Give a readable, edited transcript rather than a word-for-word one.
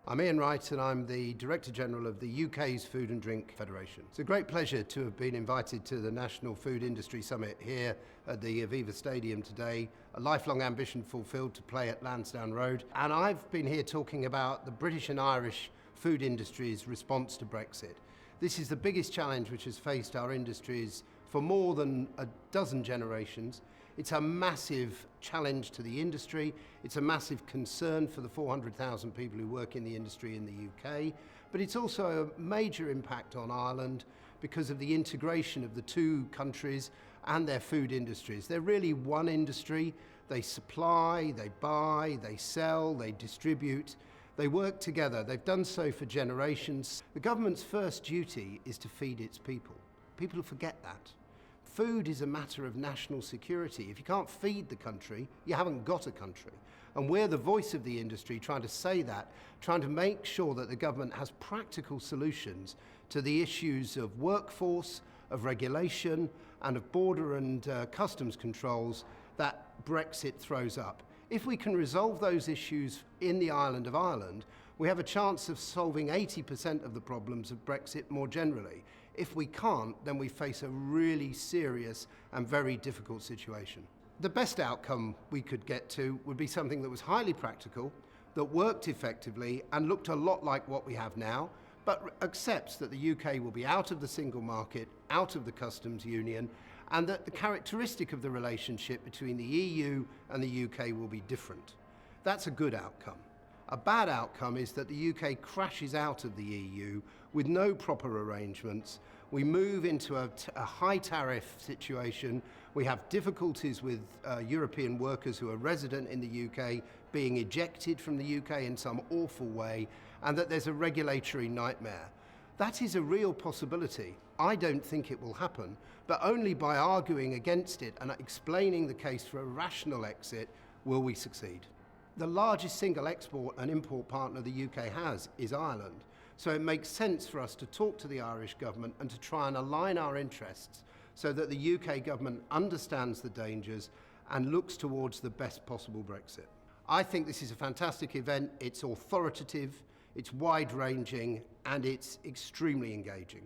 I'm Ian Wright and I'm the Director General of the UK's Food and Drink Federation. It's a great pleasure to have been invited to the National Food Industry Summit here at the Aviva Stadium today, a lifelong ambition fulfilled to play at Lansdowne Road. And I've been here talking about the British and Irish food industry's response to Brexit. This is the biggest challenge which has faced our industries for more than a dozen generations. It's a massive challenge to the industry. It's a massive concern for the 400,000 people who work in the industry in the UK. But it's also a major impact on Ireland because of the integration of the two countries and their food industries. They're really one industry. They supply, they buy, they sell, they distribute. They work together. They've done so for generations. The government's first duty is to feed its people. People forget that. Food is a matter of national security. If you can't feed the country, you haven't got a country. And we're the voice of the industry trying to say that, trying to make sure that the government has practical solutions to the issues of workforce, of regulation, and of border and customs controls that Brexit throws up. If we can resolve those issues in the island of Ireland, we have a chance of solving 80% of the problems of Brexit more generally. If we can't, then we face a really serious and very difficult situation. The best outcome we could get to would be something that was highly practical, that worked effectively and looked a lot like what we have now, but accepts that the UK will be out of the single market, out of the customs union, and that the characteristic of the relationship between the EU and the UK will be different. That's a good outcome. A bad outcome is that the UK crashes out of the EU with no proper arrangements. We move into a high tariff situation. We have difficulties with European workers who are resident in the UK being ejected from the UK in some awful way, and that there's a regulatory nightmare. That is a real possibility. I don't think it will happen, but only by arguing against it and explaining the case for a rational exit will we succeed. The largest single export and import partner the UK has is Ireland. So it makes sense for us to talk to the Irish government and to try and align our interests so that the UK government understands the dangers and looks towards the best possible Brexit. I think this is a fantastic event. It's authoritative, it's wide-ranging, and it's extremely engaging.